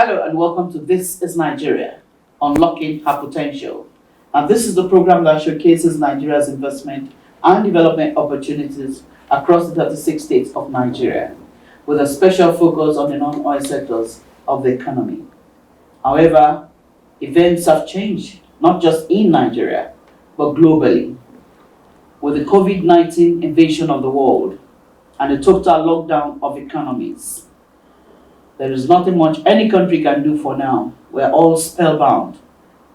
Hello and welcome to This is Nigeria, Unlocking Her Potential. And this is the program that showcases Nigeria's investment and development opportunities across the 36 states of Nigeria, with a special focus on the non-oil sectors of the economy. However, events have changed, not just in Nigeria, but globally. With the Covid-19 invasion of the world and the total lockdown of economies, there is nothing much any country can do for now. We're all spellbound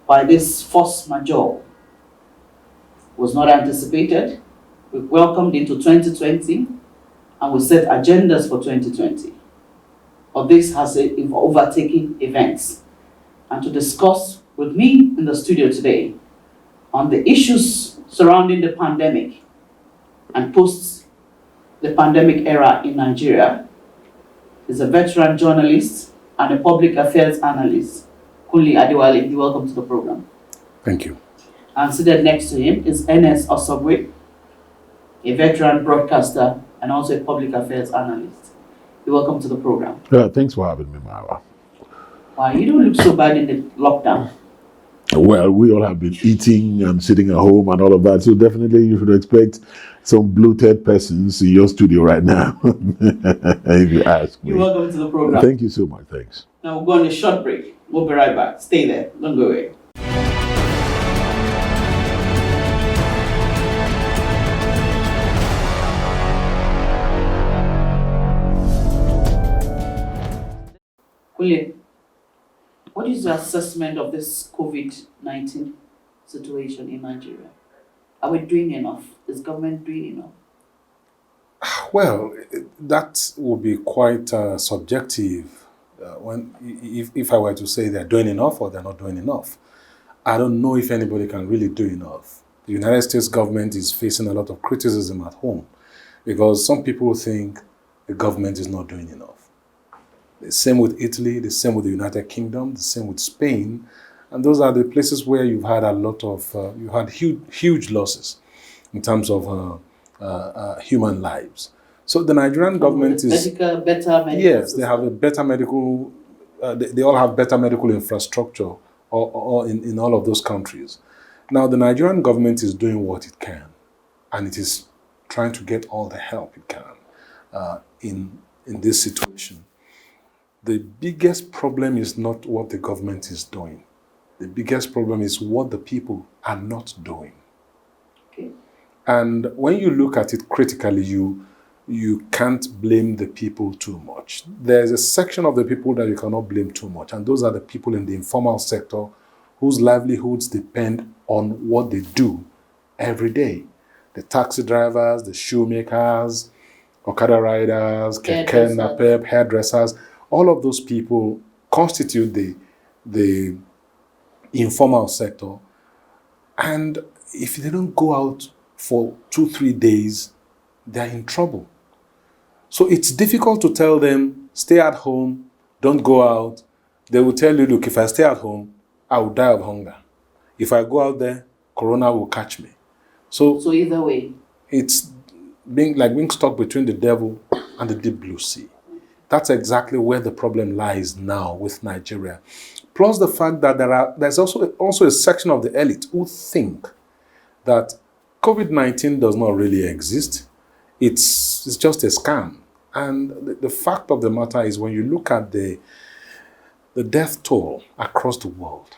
by this force majeure. It was not anticipated. We welcomed into 2020 and we set agendas for 2020. But this has overtaken events. And to discuss with me in the studio today on the issues surrounding the pandemic and post the pandemic era in Nigeria is a veteran journalist and a public affairs analyst, Kunle Adewale. Welcome to the program. Thank you. And seated next to him is Ernest Osobwe, a veteran broadcaster and also a public affairs analyst. Welcome to the program. Thanks for having me, Mara. Wow, you don't look so bad in the lockdown. Well, we all have been eating and sitting at home and all of that, so definitely you should expect some bloated persons in your studio right now, if you ask me. You're welcome to the program. Thank you so much. Thanks. Now we'll go on a short break. We'll be right back. Stay there. Don't go away. Kunle, what is your assessment of this COVID-19 situation in Nigeria? Are we doing enough? Is government doing enough? Well, that would be quite subjective. If I were to say they're doing enough or they're not doing enough, I don't know if anybody can really do enough. The United States government is facing a lot of criticism at home because some people think the government is not doing enough. The same with Italy, the same with the United Kingdom, the same with Spain. And those are the places where you've had a lot of, you had huge losses in terms of human lives. So the Nigerian government is... better medical Yes, system. they have a better medical, they all have better medical infrastructure or in all of those countries. Now, the Nigerian government is doing what it can, and it is trying to get all the help it can in this situation. The biggest problem is not what the government is doing. The biggest problem is what the people are not doing. Okay. And when you look at it critically, you can't blame the people too much. There's a section of the people that you cannot blame too much, and those are the people in the informal sector whose livelihoods depend on what they do every day. The taxi drivers, the shoemakers, Okada riders, keke napep, hairdressers, all of those people constitute the informal sector. And if they don't go out for 2-3 days, they're in trouble. So it's difficult to tell them, stay at home, don't go out. They will tell you, look, if I stay at home, I will die of hunger. If I go out there, Corona will catch me. So either way, it's being stuck between the devil and the deep blue sea. That's exactly where the problem lies now with Nigeria. Plus the fact that there's also a section of the elite who think that COVID-19 does not really exist. It's just a scam. And the fact of the matter is, when you look at the death toll across the world,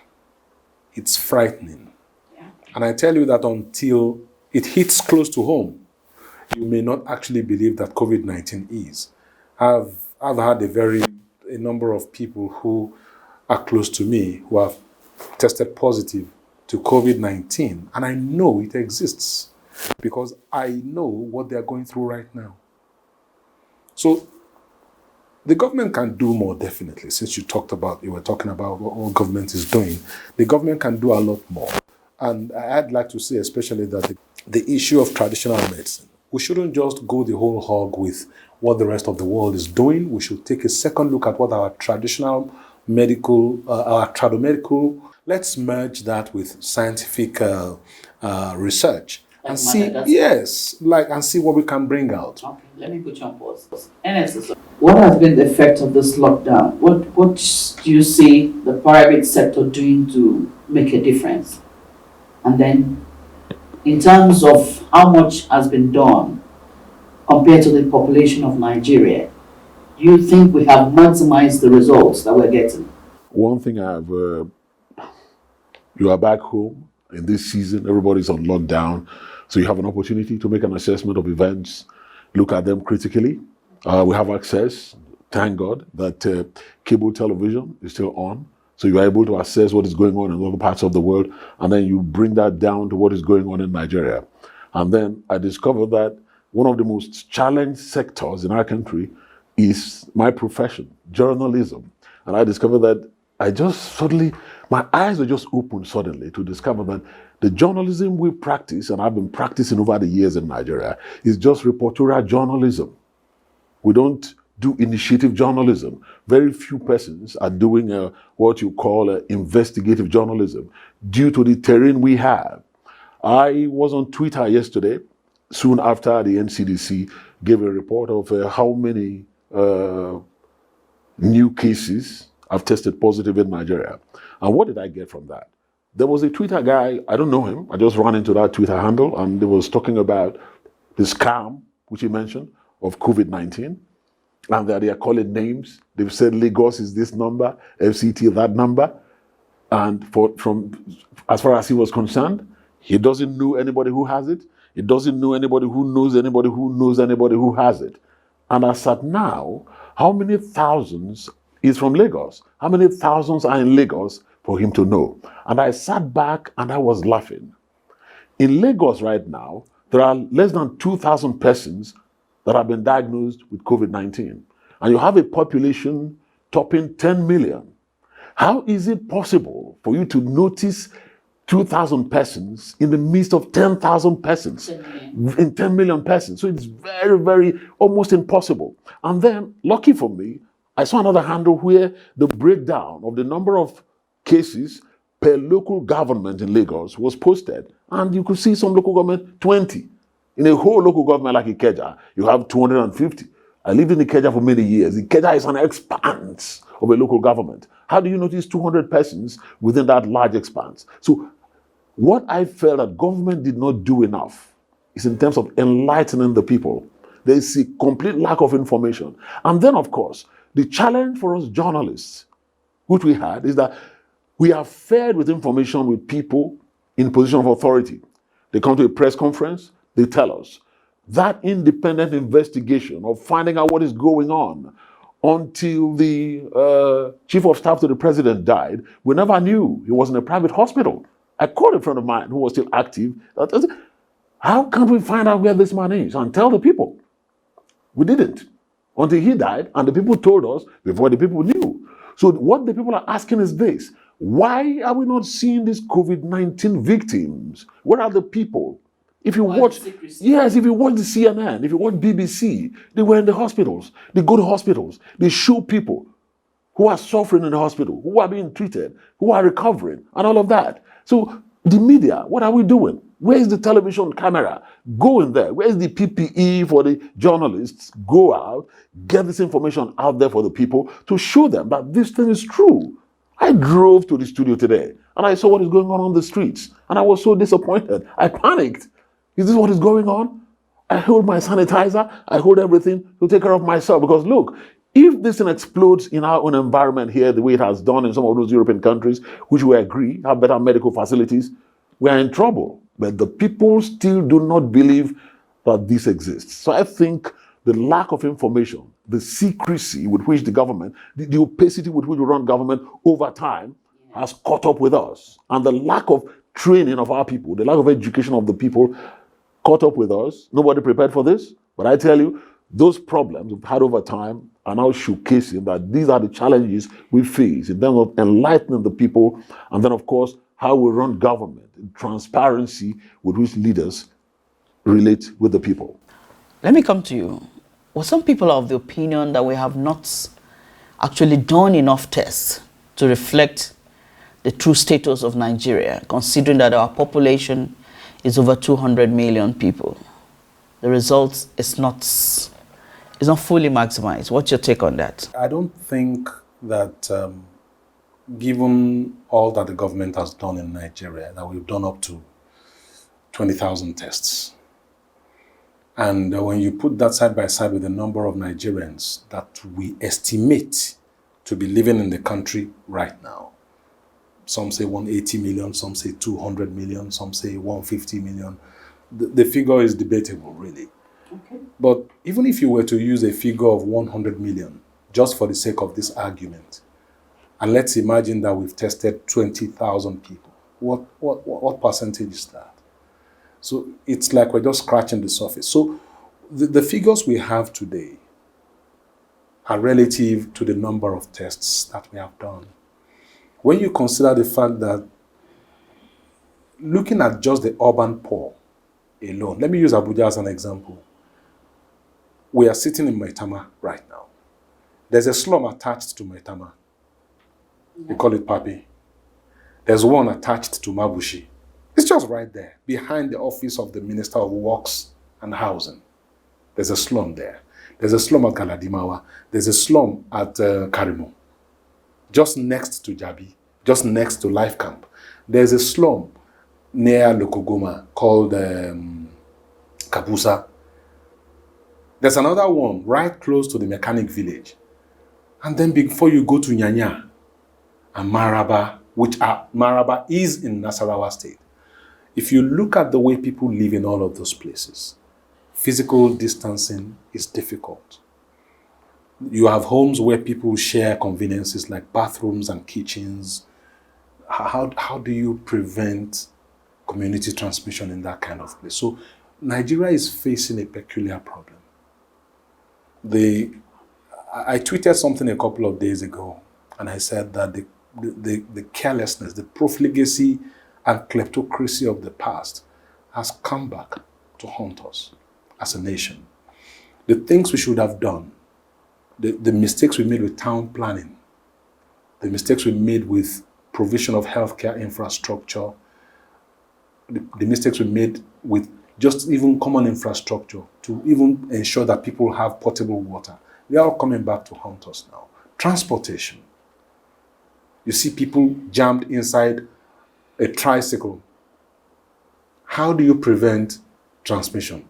it's frightening. yeah. And I tell you that until it hits close to home, you may not actually believe that COVID-19 is. I've had a number of people who are close to me who have tested positive to COVID-19, and I know it exists because I know what they are going through right now. So the government can do more, definitely. Since you were talking about what government is doing, the government can do a lot more. And I'd like to say especially that the issue of traditional medicine, we shouldn't just go the whole hog with what the rest of the world is doing. We should take a second look at what our traditional medical, our tradomedical, let's merge that with scientific research and see, and see what we can bring out. Okay, let me put you on pause. NSS, what has been the effect of this lockdown? What do you see the private sector doing to make a difference? And then, in terms of how much has been done compared to the population of Nigeria, do you think we have maximized the results that we're getting? One thing you are back home in this season, everybody's on lockdown, so you have an opportunity to make an assessment of events, look at them critically. We have access, thank God, that cable television is still on, so you are able to assess what is going on in other parts of the world, and then you bring that down to what is going on in Nigeria. And then I discovered that one of the most challenged sectors in our country is my profession, journalism. And I discovered that my eyes were just opened suddenly to discover that the journalism we practice, and I've been practicing over the years in Nigeria, is just reportorial journalism. We don't do initiative journalism. Very few persons are doing what you call investigative journalism due to the terrain we have. I was on Twitter yesterday, soon after the NCDC gave a report of how many new cases have tested positive in Nigeria. And what did I get from that? There was a Twitter guy, I don't know him, I just ran into that Twitter handle, and they was talking about the scam, which he mentioned, of COVID-19, and that they are calling names. They've said Lagos is this number, FCT that number, and from as far as he was concerned, he doesn't know anybody who has it. He doesn't know anybody who knows anybody who knows anybody who has it. And as at now, how many thousands is from Lagos? How many thousands are in Lagos for him to know? And I sat back and I was laughing. In Lagos right now, there are less than 2,000 persons that have been diagnosed with COVID-19. And you have a population topping 10 million. How is it possible for you to notice 2,000 persons in the midst of 10,000 persons, in 10 million persons? So it's very, very, almost impossible. And then, lucky for me, I saw another handle where the breakdown of the number of cases per local government in Lagos was posted. And you could see some local government, 20. In a whole local government like Ikeja, you have 250. I lived in Ikeja for many years. Ikeja is an expanse of a local government. How do you notice 200 persons within that large expanse? So what I felt that government did not do enough is in terms of enlightening the people. There is a complete lack of information. And then, of course, the challenge for us journalists, which we had, is that we are fed with information with people in position of authority. They come to a press conference, they tell us. That independent investigation of finding out what is going on until the chief of staff to the president died, we never knew. He was in a private hospital. I called a friend of mine who was still active. How can't we find out where this man is and tell the people? We didn't until he died, and the people told us before the people knew. So what the people are asking is this: why are we not seeing these COVID-19 victims? Where are the people? If you watch, yes, if you watch the CNN, if you watch BBC, they were in the hospitals. They go to hospitals. They show people who are suffering in the hospital, who are being treated, who are recovering, and all of that. So the media, what are we doing? Where is the television camera? Go in there. Where is the PPE for the journalists? Go out, get this information out there for the people to show them that this thing is true. I drove to the studio today and I saw what is going on the streets, and I was so disappointed. I panicked. Is this what is going on? I hold my sanitizer, I hold everything to take care of myself, because look, if this thing explodes in our own environment here the way it has done in some of those European countries, which we agree have better medical facilities, we are in trouble. But the people still do not believe that this exists. So I think the lack of information, the secrecy with which the government, the opacity with which we run government over time has caught up with us. And the lack of training of our people, the lack of education of the people caught up with us. Nobody prepared for this. But I tell you, those problems we've had over time are now showcasing that these are the challenges we face in terms of enlightening the people, and then, of course, how we run government, transparency with which leaders relate with the people. Let me come to you. Well, some people are of the opinion that we have not actually done enough tests to reflect the true status of Nigeria, considering that our population is over 200 million people. The result is not fully maximized. What's your take on that? I don't think that given all that the government has done in Nigeria, that we've done up to 20,000 tests. And when you put that side by side with the number of Nigerians that we estimate to be living in the country right now, some say 180 million, some say 200 million, some say 150 million. The figure is debatable, really. Okay. But even if you were to use a figure of 100 million, just for the sake of this argument, and let's imagine that we've tested 20,000 people, what percentage is that? So it's like we're just scratching the surface. So the figures we have today are relative to the number of tests that we have done. When you consider the fact that looking at just the urban poor alone, let me use Abuja as an example. We are sitting in Maitama right now. There's a slum attached to Maitama. We call it Papi. There's one attached to Mabushi. It's just right there, behind the office of the Minister of Works and Housing. There's a slum there. There's a slum at Galadimawa. There's a slum at Karimo, just next to Jabi, just next to Life Camp. There's a slum near Lokogoma called Kabusa. There's another one right close to the mechanic village. And then before you go to Nyanya and Maraba, Maraba is in Nasarawa State. If you look at the way people live in all of those places, physical distancing is difficult. You have homes where people share conveniences like bathrooms and kitchens. How do you prevent community transmission in that kind of place? So Nigeria is facing a peculiar problem. I tweeted something a couple of days ago, and I said that the carelessness, the profligacy and kleptocracy of the past has come back to haunt us as a nation. The things we should have done, the mistakes we made with town planning, the mistakes we made with provision of healthcare infrastructure, the mistakes we made with just even common infrastructure to even ensure that people have potable water, they are all coming back to haunt us now. Transportation. You see people jammed inside a tricycle. How do you prevent transmission?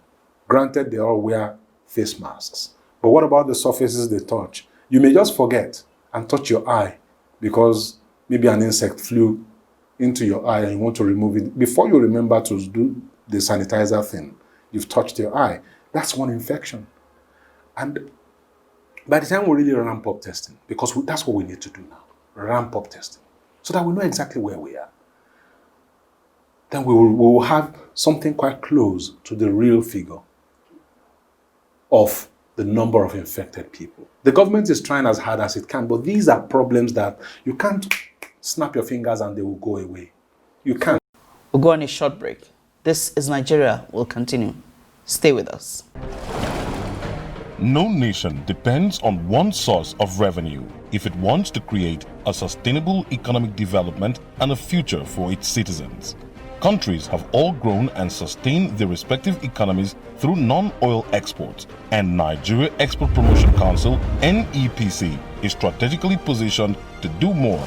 Granted, they all wear face masks. But what about the surfaces they touch? You may just forget and touch your eye because maybe an insect flew into your eye and you want to remove it. Before you remember to do the sanitizer thing, you've touched your eye. That's one infection. And by the time we really ramp up testing, because that's what we need to do now, ramp up testing, so that we know exactly where we are. Then we will have something quite close to the real figure of the number of infected people. The government is trying as hard as it can, but these are problems that you can't snap your fingers and they will go away. You can't. We'll go on a short break. This is Nigeria. We'll continue. Stay with us. No nation depends on one source of revenue if it wants to create a sustainable economic development and a future for its citizens. Countries have all grown and sustained their respective economies through non-oil exports, and Nigeria Export Promotion Council (NEPC) is strategically positioned to do more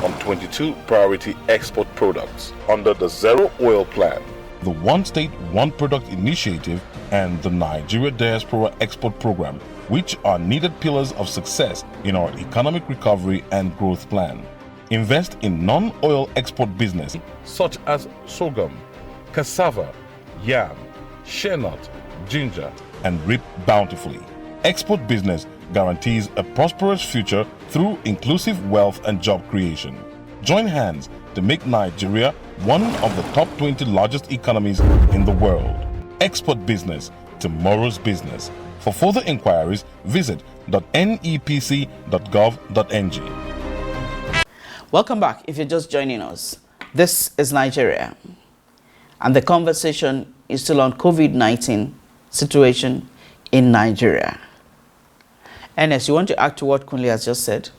on 22 priority export products under the Zero Oil Plan, the One State, One Product initiative, and the Nigeria Diaspora Export Program, which are needed pillars of success in our economic recovery and growth plan. Invest in non-oil export business such as sorghum, cassava, yam, shea nut, ginger, and reap bountifully. Export business guarantees a prosperous future through inclusive wealth and job creation. Join hands to make Nigeria one of the top 20 largest economies in the world. Export business, tomorrow's business. For further inquiries, visit .nepc.gov.ng. Welcome back if you're just joining us. This is Nigeria, and the conversation is still on COVID-19 situation in Nigeria. Ernest, you want to add to what Kunle has just said?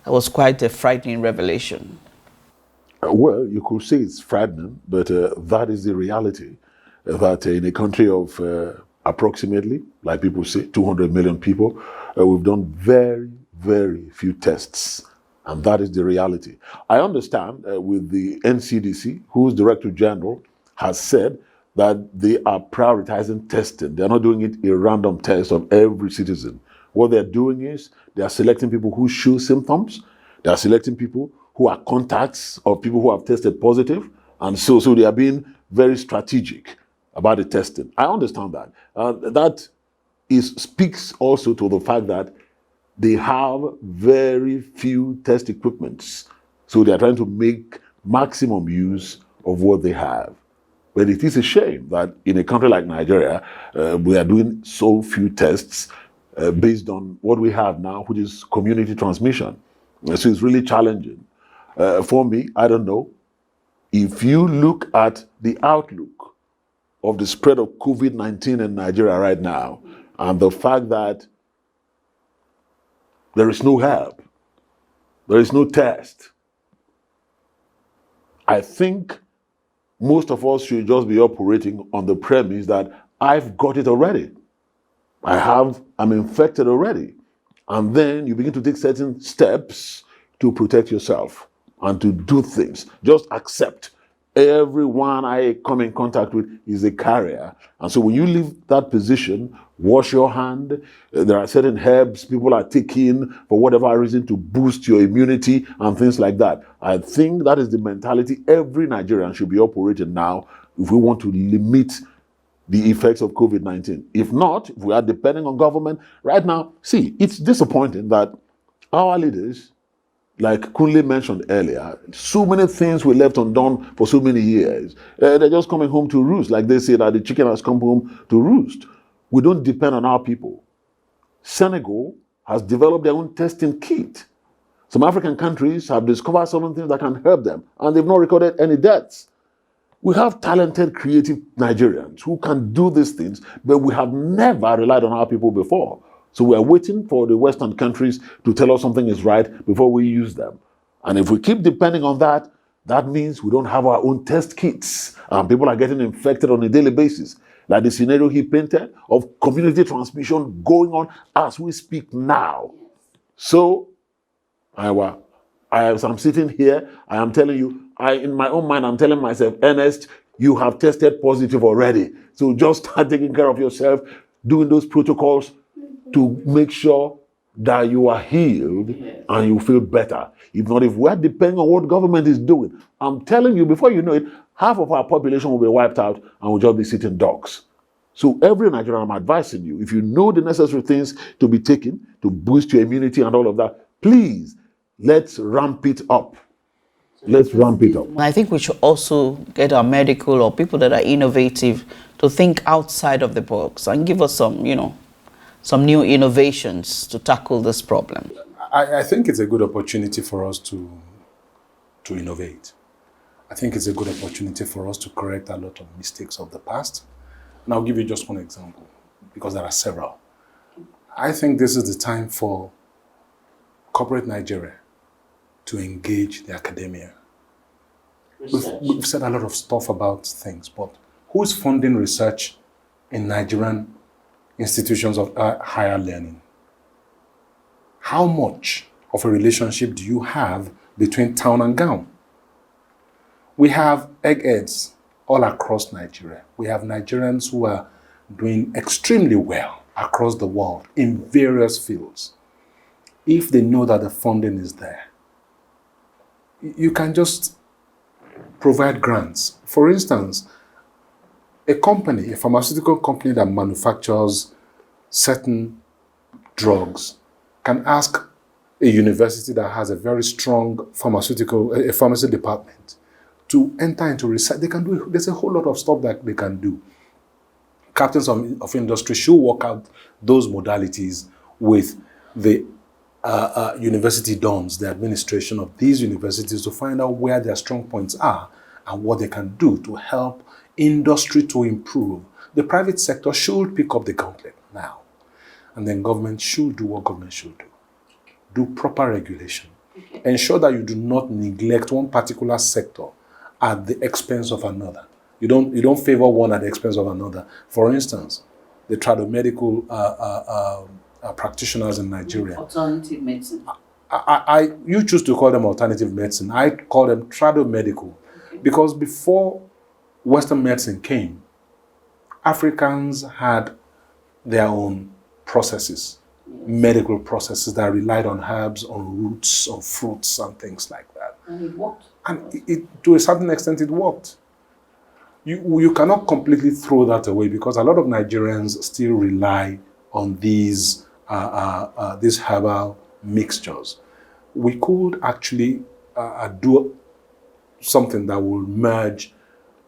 That was quite a frightening revelation. Well, you could say it's frightening, but that is the reality. That in a country of approximately, like people say, 200 million people, we've done very, very few tests. And that is the reality. I understand with the NCDC, whose Director General has said that they are prioritizing testing. They're not doing it a random test of every citizen. What they're doing is they are selecting people who show symptoms. They are selecting people who are contacts of people who have tested positive. And so they are being very strategic about the testing. I understand that. That speaks also to the fact that they have very few test equipments. So they are trying to make maximum use of what they have. But it is a shame that in a country like Nigeria, we are doing so few tests based on what we have now, which is community transmission. So it's really challenging. For me, I don't know. If you look at the outlook of the spread of COVID-19 in Nigeria right now, and the fact that there is no help, there is no test, I think most of us should just be operating on the premise that I've got it already. I'm infected already. And then you begin to take certain steps to protect yourself and to do things. Just accept everyone I come in contact with is a carrier. And so when you leave that position, wash your hand. There are certain herbs people are taking for whatever reason to boost your immunity and things like that. I think that is the mentality every Nigerian should be operating now if we want to limit the effects of COVID-19. If not, if we are depending on government, right now, see, it's disappointing that our leaders, like Kunle mentioned earlier, so many things were left undone for so many years. They're just coming home to roost, like they say that the chicken has come home to roost. We don't depend on our people. Senegal has developed their own testing kit. Some African countries have discovered some things that can help them, and they've not recorded any deaths. We have talented, creative Nigerians who can do these things, but we have never relied on our people before. So we are waiting for the Western countries to tell us something is right before we use them. And if we keep depending on that, that means we don't have our own test kits. And people are getting infected on a daily basis. Like the scenario he painted of community transmission going on as we speak now. So, as I'm sitting here, I am telling you, in my own mind, I'm telling myself, Ernest, you have tested positive already. So just start taking care of yourself, doing those protocols to make sure that you are healed and you feel better. If not, if we're depending on what government is doing, I'm telling you, before you know it, half of our population will be wiped out and will just be sitting ducks. So every Nigerian, I'm advising you, if you know the necessary things to be taken to boost your immunity and all of that, please, let's ramp it up. Let's ramp it up. I think we should also get our medical or people that are innovative to think outside of the box and give us some, some new innovations to tackle this problem. I think it's a good opportunity for us to innovate. I think it's a good opportunity for us to correct a lot of mistakes of the past. And I'll give you just one example, because there are several. I think this is the time for corporate Nigeria to engage the academia. We've said a lot of stuff about things, but who is funding research in Nigerian institutions of higher learning? How much of a relationship do you have between town and gown? We have eggheads all across Nigeria. We have Nigerians who are doing extremely well across the world in various fields. If they know that the funding is there, you can just provide grants. For instance, a pharmaceutical company that manufactures certain drugs can ask a university that has a very strong pharmacy department to enter into research. There's a whole lot of stuff that they can do. Captains of industry should work out those modalities with the university dons, the administration of these universities, to find out where their strong points are and what they can do to help industry to improve. The private sector should pick up the gauntlet now. And then government should do what government should do. Do proper regulation. Ensure that you do not neglect one particular sector at the expense of another. You don't favor one at the expense of another. For instance, the tradomedical practitioners in Nigeria. Alternative medicine. You choose to call them alternative medicine. I call them tradomedical, because before Western medicine came, Africans had their own processes, medical processes that relied on herbs, on roots, on fruits, and things like that. And it worked. And to a certain extent, it worked. You cannot completely throw that away, because a lot of Nigerians still rely on these herbal mixtures. We could actually do something that will merge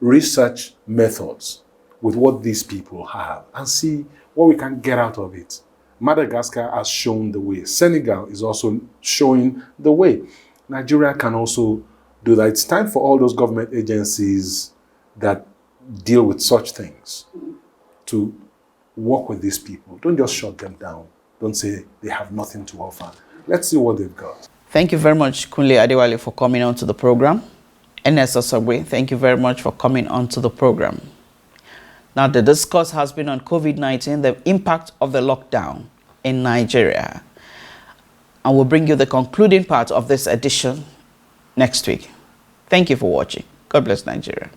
research methods with what these people have and see what we can get out of it. Madagascar has shown the way. Senegal is also showing the way. Nigeria can also do that. It's time for all those government agencies that deal with such things to work with these people. Don't just shut them down. Don't say they have nothing to offer. Let's see what they've got. Thank you very much, Kunle Adewale, for coming on to the program. Ernest Osogwe, thank you very much for coming on to the program. Now, the discourse has been on COVID-19, the impact of the lockdown in Nigeria. And we'll bring you the concluding part of this edition next week. Thank you for watching. God bless Nigeria.